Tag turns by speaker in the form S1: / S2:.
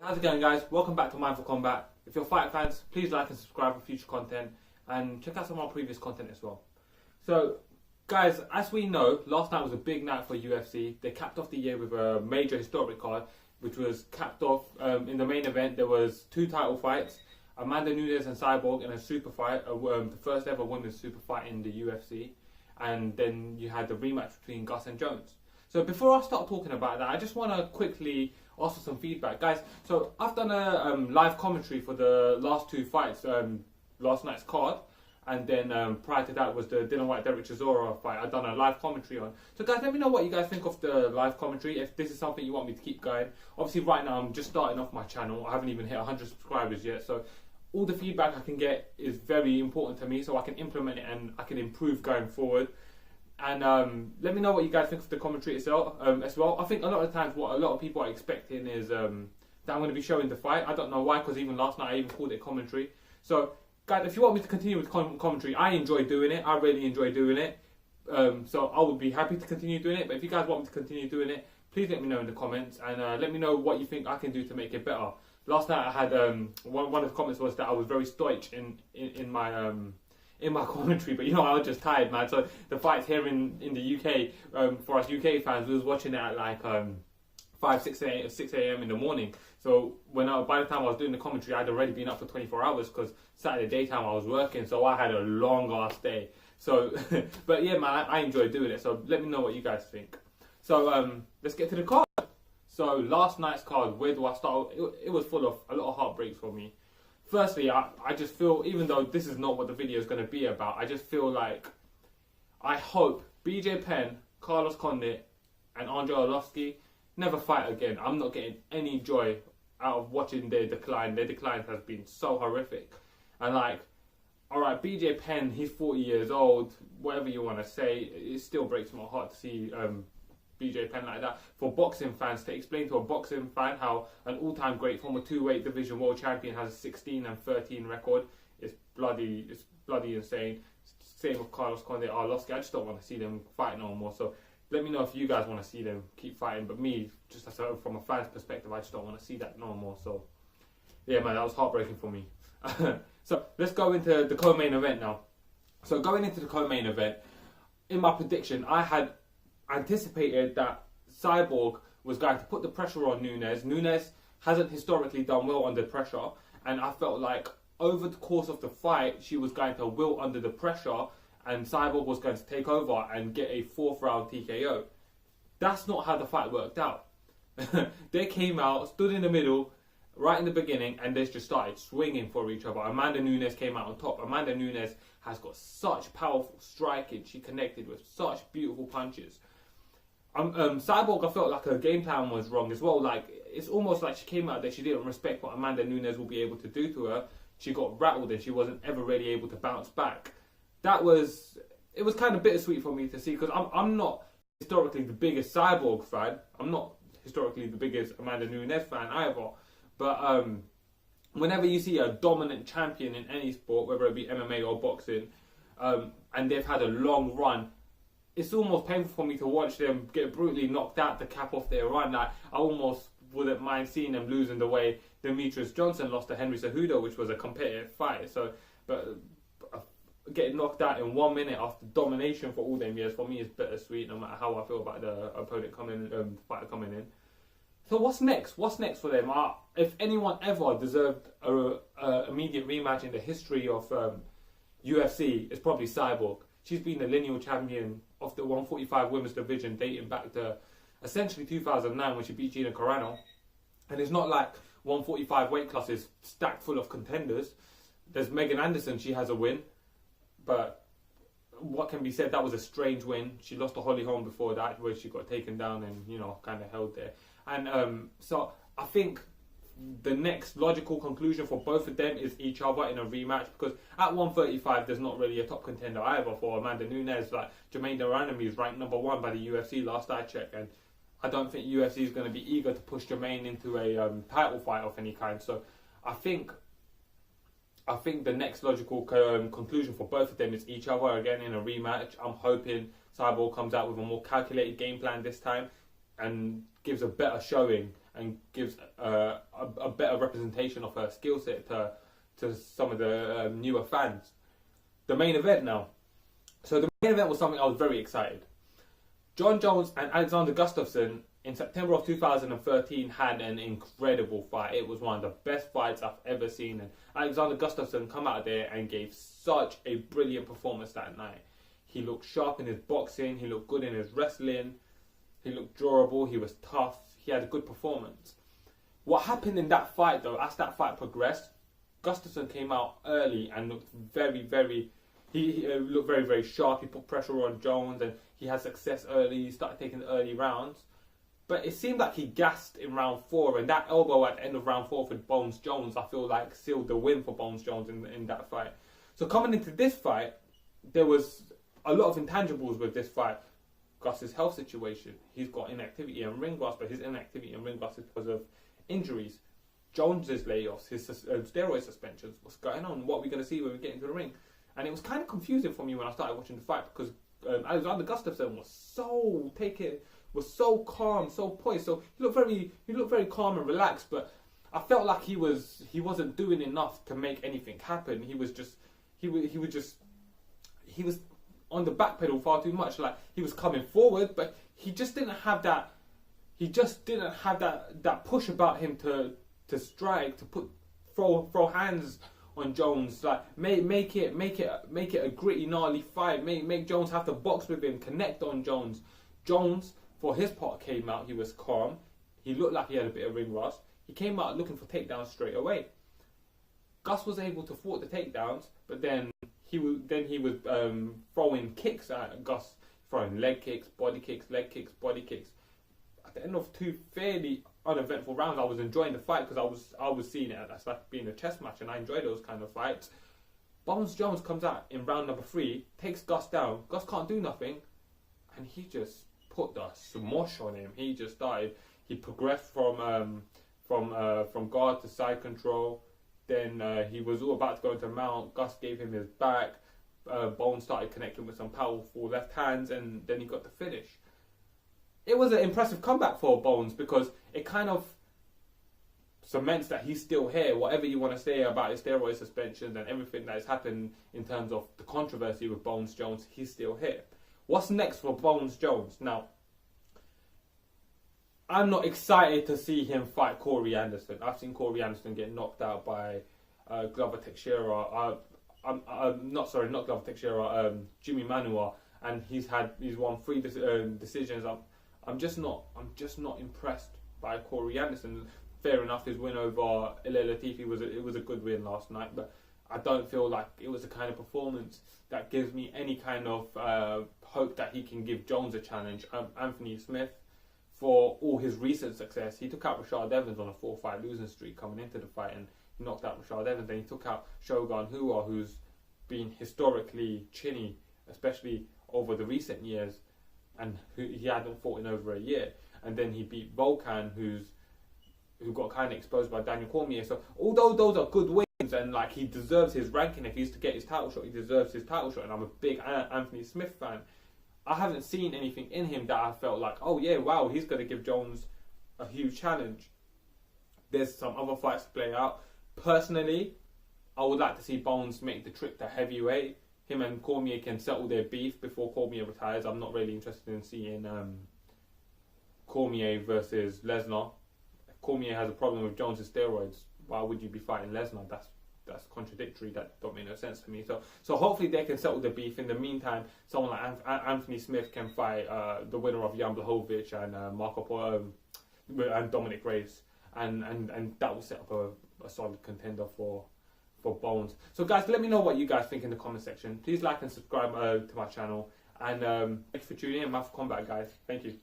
S1: How's it going, guys? Welcome back to Mindful Combat. If you're fight fans, please like and subscribe for future content and check out some of our previous content as well. So, guys, as we know, last night was a big night for UFC. They capped off the year with a major historic card, which was capped off in the main event. There was 2 title fights, Amanda Nunes and Cyborg in a super fight, the first ever women's super fight in the UFC. And then you had the rematch between Gus and Jones. So before I start talking about that, I just want to quickly ask for some feedback. Guys, so I've done a live commentary for the last 2 fights, last night's card, and then prior to that was the Dylan White-Derek Chisora fight. I've done a live commentary on. So guys, let me know what you guys think of the live commentary, if this is something you want me to keep going. Obviously right now I'm just starting off my channel. I haven't even hit 100 subscribers yet, so all the feedback I can get is very important to me, so I can implement it and I can improve going forward. And let me know what you guys think of the commentary itself as well. I think a lot of times what a lot of people are expecting is that I'm going to be showing the fight. I don't know why, because even last night I even called it commentary. So guys, if you want me to continue with commentary, I enjoy doing it. I really enjoy doing it. So I would be happy to continue doing it. But if you guys want me to continue doing it, please let me know in the comments. And let me know what you think I can do to make it better. Last night I had, one of the comments was that I was very stoic in my commentary, but you know, I was just tired, man. So the fights here in the UK, for us UK fans, we was watching it at like 6 a.m. in the morning. So by the time I was doing the commentary, I'd already been up for 24 hours because Saturday daytime I was working, so I had a long ass day. So, but yeah, man, I enjoyed doing it. So let me know what you guys think. So let's get to the card. So last night's card, where do I start? It was full of a lot of heartbreaks for me. Firstly, I just feel, even though this is not what the video is going to be about, I just feel like I hope BJ Penn, Carlos Condit, and Andrei Arlovski never fight again. I'm not getting any joy out of watching their decline. Their decline has been so horrific. And like, alright, BJ Penn, he's 40 years old, whatever you want to say, it still breaks my heart to see BJ Penn like that. For boxing fans, to explain to a boxing fan how an all-time great former 2-weight division world champion has a 16-13 record, it's bloody insane. Same with Carlos Condit, Arlovski. I just don't want to see them fight no more. So let me know if you guys want to see them keep fighting. But me, just from a fan's perspective, I just don't want to see that no more. So yeah, man, that was heartbreaking for me. So let's go into the co-main event now. So going into the co-main event, in my prediction, I had anticipated that Cyborg was going to put the pressure on Nunes. Nunes hasn't historically done well under pressure, and I felt like over the course of the fight she was going to wilt under the pressure and Cyborg was going to take over and get a 4th round TKO. That's not how the fight worked out. They came out, stood in the middle right in the beginning, and they just started swinging for each other. Amanda Nunes came out on top. Amanda Nunes has got such powerful striking. She connected with such beautiful punches. Cyborg, I felt like her game plan was wrong as well. Like, it's almost like she came out there, she didn't respect what Amanda Nunes will be able to do to her. She got rattled and she wasn't ever really able to bounce back. It was kind of bittersweet for me to see, because I'm not historically the biggest Cyborg fan. I'm not historically the biggest Amanda Nunes fan either. But whenever you see a dominant champion in any sport, whether it be MMA or boxing, and they've had a long run, it's almost painful for me to watch them get brutally knocked out to cap off their run. Like, I almost wouldn't mind seeing them losing the way Demetrius Johnson lost to Henry Cejudo, which was a competitive fight. So, but getting knocked out in 1 minute after domination for all them years, for me is bittersweet, no matter how I feel about the opponent fighter coming in. So what's next? What's next for them? If anyone ever deserved a immediate rematch in the history of UFC, it's probably Cyborg. She's been the lineal champion of the 145 women's division dating back to essentially 2009 when she beat Gina Carano. And it's not like 145 weight class is stacked full of contenders. There's Megan Anderson, she has a win. But what can be said, that was a strange win. She lost to Holly Holm before that, where she got taken down and, you know, kind of held there. And so I think the next logical conclusion for both of them is each other in a rematch, because at 135 there's not really a top contender either for Amanda Nunes. Like, Jermaine Duranami is ranked number 1 by the UFC last I checked, and I don't think UFC is going to be eager to push Jermaine into a title fight of any kind. So I think the next logical conclusion for both of them is each other again in a rematch. I'm hoping Cyborg comes out with a more calculated game plan this time and gives a better showing and gives a better representation of her skill set to some of the newer fans. The main event now. So the main event was something I was very excited. Jon Jones and Alexander Gustafsson in September of 2013 had an incredible fight. It was one of the best fights I've ever seen. And Alexander Gustafsson come out there and gave such a brilliant performance that night. He looked sharp in his boxing. He looked good in his wrestling. He looked durable. He was tough. He had a good performance. What happened in that fight, though, as that fight progressed, Gustafsson came out early and looked he looked very, very sharp. He put pressure on Jones and he had success early. He started taking the early rounds. But it seemed like he gassed in round 4, and that elbow at the end of round 4 for Bones Jones, I feel like sealed the win for Bones Jones in that fight. So coming into this fight, there was a lot of intangibles with this fight. Gus's health situation. He's got inactivity and ring rust, but his inactivity and ring rust is because of injuries. Jones's layoffs, his steroid suspensions. What's going on? What are we going to see when we get into the ring? And it was kind of confusing for me when I started watching the fight because Alexander Gustafsson was so calm, so poised. So he looked very calm and relaxed, but I felt like he wasn't doing enough to make anything happen. He was on the back pedal far too much. Like, he was coming forward, but he just didn't have that. He just didn't have that push about him to strike, to throw hands on Jones. Like, make it a gritty, gnarly fight. Make Jones have to box with him, connect on Jones. Jones, for his part, came out. He was calm. He looked like he had a bit of ring rust. He came out looking for takedowns straight away. Gus was able to thwart the takedowns, but then he was throwing kicks at Gus, throwing leg kicks, body kicks, leg kicks, body kicks. At the end of 2 fairly uneventful rounds, I was enjoying the fight because I was seeing it as like being a chess match, and I enjoy those kind of fights. Bones Jones comes out in round number 3, takes Gus down. Gus can't do nothing, and he just put the smush on him. He just started. He progressed from guard to side control. Then he was all about to go into mount. Gus gave him his back. Bones started connecting with some powerful left hands, and then he got the finish. It was an impressive comeback for Bones because it kind of cements that he's still here. Whatever you want to say about his steroid suspensions and everything that has happened in terms of the controversy with Bones Jones, he's still here. What's next for Bones Jones? Now, I'm not excited to see him fight Corey Anderson. I've seen Corey Anderson get knocked out by Glover Teixeira. Not Glover Teixeira. Jimmy Manuwa, and he's won 3 decisions. I'm just not impressed by Corey Anderson. Fair enough, his win over Ilir Latifi was a good win last night, but I don't feel like it was the kind of performance that gives me any kind of hope that he can give Jones a challenge. Anthony Smith, for all his recent success, he took out Rashad Evans on a 4-fight losing streak coming into the fight, and he knocked out Rashad Evans. Then he took out Shogun Rua, who's been historically chinny, especially over the recent years, and he hadn't fought in over a year. And then he beat Volkan, who got kind of exposed by Daniel Cormier. So although those are good wins, and like, he deserves his ranking, if he's to get his title shot, he deserves his title shot. And I'm a big Anthony Smith fan. I haven't seen anything in him that I felt like, oh yeah, wow, he's going to give Jones a huge challenge. There's some other fights to play out. Personally, I would like to see Bones make the trip to heavyweight. Him and Cormier can settle their beef before Cormier retires. I'm not really interested in seeing Cormier versus Lesnar. Cormier has a problem with Jones' steroids. Why would you be fighting Lesnar? That's contradictory. That don't make no sense to me. So hopefully they can settle the beef. In the meantime, someone like Anthony Smith can fight the winner of Jan Blachowicz and Marco Polo and Dominic Reyes, and that will set up a solid contender for Bones. So guys, let me know what you guys think in the comment section. Please like and subscribe to my channel, and thanks for tuning in. Man for Combat, guys. Thank you.